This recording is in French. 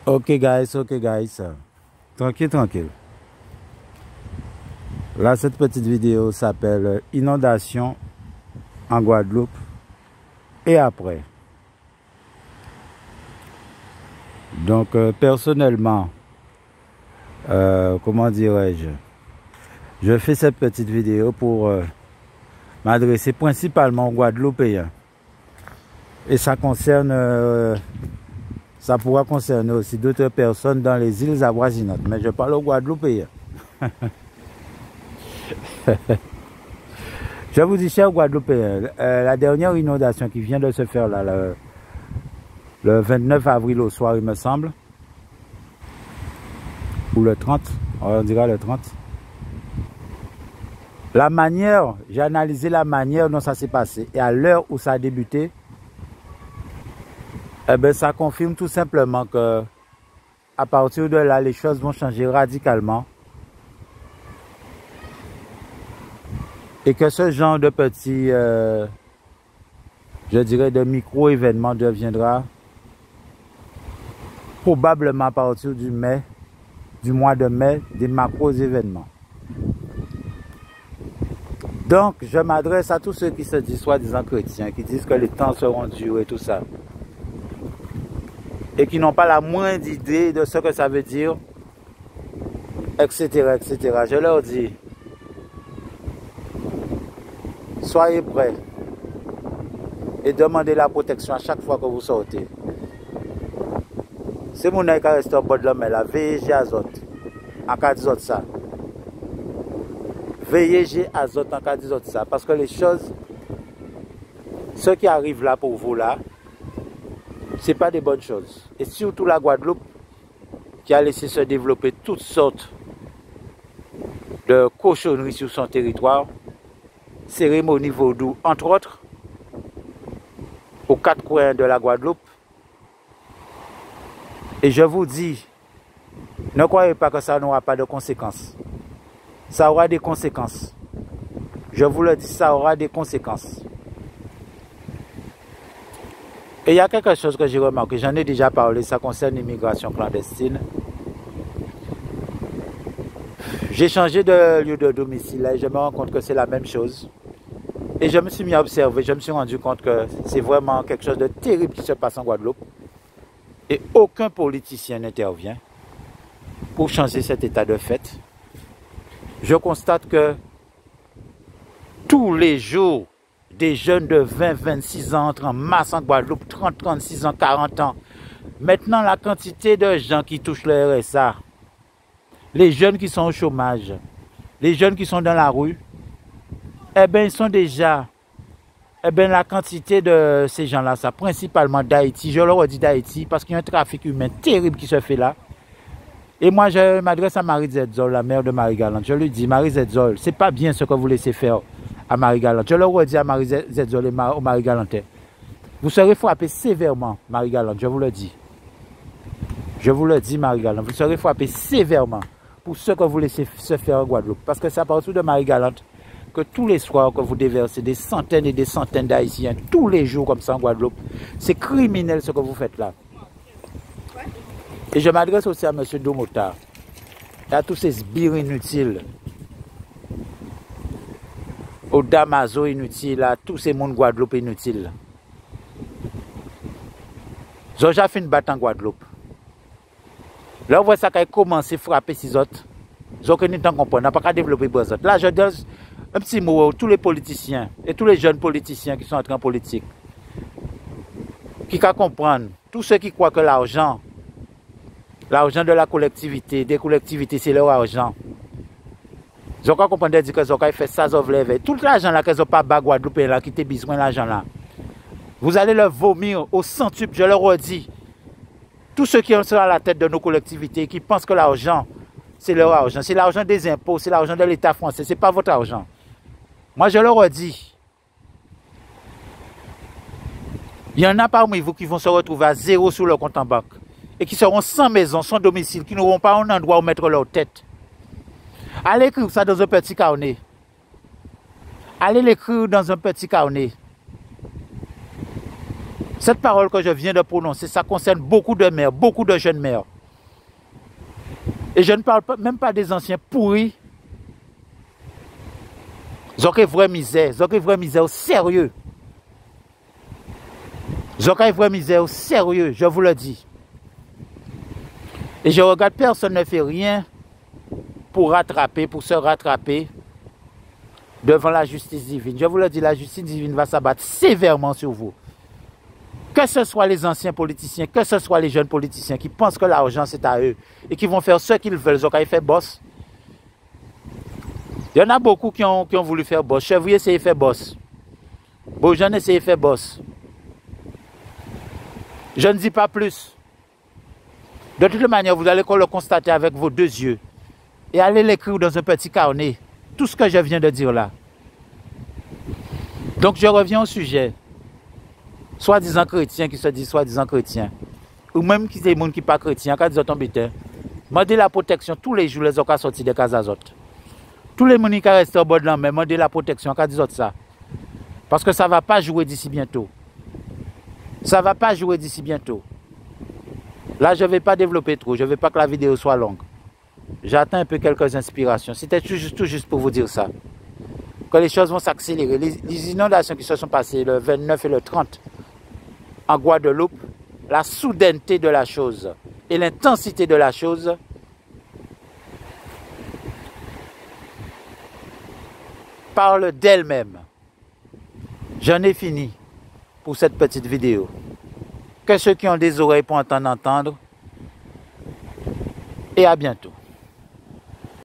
Ok guys. Tranquille, tranquille. Là, cette petite vidéo s'appelle Inondation en Guadeloupe et après. Donc, personnellement, comment dirais-je, je fais cette petite vidéo pour m'adresser principalement aux Guadeloupéens. Et ça concerne, ça pourra concerner aussi d'autres personnes dans les îles avoisinantes. Mais je parle aux Guadeloupéens. Je vous dis, chers Guadeloupéens, la dernière inondation qui vient de se faire là, le 29 avril au soir, il me semble, ou le 30, on dira le 30. La manière, j'ai analysé la manière dont ça s'est passé et à l'heure où ça a débuté, eh bien, ça confirme tout simplement que à partir de là, les choses vont changer radicalement. Et que ce genre de petits, je dirais, de micro-événements deviendra probablement à partir du mois de mai, des macro-événements. Donc, je m'adresse à tous ceux qui se disent soi-disant chrétiens, qui disent que les temps seront durs et tout ça. Et qui n'ont pas la moindre idée de ce que ça veut dire, etc., etc. Je leur dis, soyez prêts et demandez la protection à chaque fois que vous sortez. Si vous n'avez qu'à rester au bord de la mer, là, veillez j'ai azote en cas de ça. Veillez j'ai azote en cas de ça. Parce que les choses, ce qui arrive là pour vous là, c'est pas des bonnes choses. Et surtout la Guadeloupe qui a laissé se développer toutes sortes de cochonneries sur son territoire, cérémonies vaudou, entre autres, aux quatre coins de la Guadeloupe. Et je vous dis, ne croyez pas que ça n'aura pas de conséquences. Ça aura des conséquences. Je vous le dis, ça aura des conséquences. Et il y a quelque chose que j'ai remarqué, j'en ai déjà parlé, ça concerne l'immigration clandestine. J'ai changé de lieu de domicile et je me rends compte que c'est la même chose. Et je me suis mis à observer, je me suis rendu compte que c'est vraiment quelque chose de terrible qui se passe en Guadeloupe. Et aucun politicien n'intervient pour changer cet état de fait. Je constate que tous les jours, des jeunes de 20-26 ans entrent en masse en Guadeloupe, 30-36 ans, 40 ans. Maintenant, la quantité de gens qui touchent le RSA, les jeunes qui sont au chômage, les jeunes qui sont dans la rue, eh bien, ils sont déjà, eh bien, la quantité de ces gens-là, ça, principalement d'Haïti, je leur dis d'Haïti, parce qu'il y a un trafic humain terrible qui se fait là. Et moi, je m'adresse à Marie Zedzol, la mère de Marie-Galante. Je lui dis, Marie Zedzol, c'est pas bien ce que vous laissez faire à Marie-Galante. Je leur redis à Marie Zedzol et au Marie-Galantais. Vous serez frappé sévèrement, Marie-Galante, je vous le dis. Je vous le dis, Marie-Galante, vous serez frappé sévèrement pour ce que vous laissez se faire en Guadeloupe. Parce que c'est à partir de Marie-Galante que tous les soirs que vous déversez des centaines et des centaines d'Haïtiens, tous les jours comme ça en Guadeloupe, c'est criminel ce que vous faites là. Et je m'adresse aussi à M. Domota et à tous ces sbires inutiles, aux Damaso inutiles, à tous ces mondes Guadeloupe inutiles. Ils ont déjà fait une bataille en Guadeloupe. Là, on voit ça qui a commencé à frapper ces autres. Ils ont connu tant comprendre, n'a pas qu'à développer les autres. Là, je donne un petit mot à tous les politiciens et tous les jeunes politiciens qui sont entrés en politique, qui qu'à comprendre, tous ceux qui croient que l'argent de la collectivité, des collectivités, c'est leur argent. Ils ont qu'à comprendre dire que ils ont qu'à faire ça, ils ont levé. Tout l'argent là qu'ils n'ont pas bas Guadeloupe là, qui ont besoin de l'argent là. Vous allez leur vomir au centuple, je leur redis. Tous ceux qui sont à la tête de nos collectivités, qui pensent que l'argent, c'est leur argent. C'est l'argent des impôts, c'est l'argent de l'État français, ce n'est pas votre argent. Moi, je leur redis. Il y en a parmi vous qui vont se retrouver à zéro sur leur compte en banque. Et qui seront sans maison, sans domicile, qui n'auront pas un endroit où mettre leur tête. Allez écrire ça dans un petit carnet. Allez l'écrire dans un petit carnet. Cette parole que je viens de prononcer, ça concerne beaucoup de mères, beaucoup de jeunes mères. Et je ne parle même pas des anciens pourris. Ils ont une vraie misère. Ils ont une vraie misère au sérieux. Ils ont une vraie misère au sérieux, je vous le dis. Et je regarde, personne ne fait rien pour se rattraper devant la justice divine. Je vous le dis, la justice divine va s'abattre sévèrement sur vous. Que ce soit les anciens politiciens, que ce soit les jeunes politiciens qui pensent que l'argent c'est à eux et qui vont faire ce qu'ils veulent, ils ont fait boss. Il y en a beaucoup qui ont voulu faire boss. Chevrier essayé de faire boss. Beaujeune essayé de faire boss. Je ne dis pas plus. De toute manière, vous allez le constater avec vos deux yeux. Et allez l'écrire dans un petit carnet. Tout ce que je viens de dire là. Donc je reviens au sujet. Soi-disant chrétiens qui se disent soi-disant chrétiens. Ou même qui sont des gens qui ne sont pas chrétiens, quand ils ont tombé, demandez la protection tous les jours, les ont sortis des cases azotes. Tous les gens qui restent au bord de la mer, demandez la protection quand ils ont ça. Parce que ça ne va pas jouer d'ici bientôt. Ça ne va pas jouer d'ici bientôt. Là, je ne vais pas développer trop. Je ne veux pas que la vidéo soit longue. J'attends un peu quelques inspirations. C'était tout juste pour vous dire ça. Que les choses vont s'accélérer. Les inondations qui se sont passées le 29 et le 30 en Guadeloupe, la soudaineté de la chose et l'intensité de la chose parlent d'elle-même. J'en ai fini pour cette petite vidéo. Que ceux qui ont des oreilles pour entendre, et à bientôt.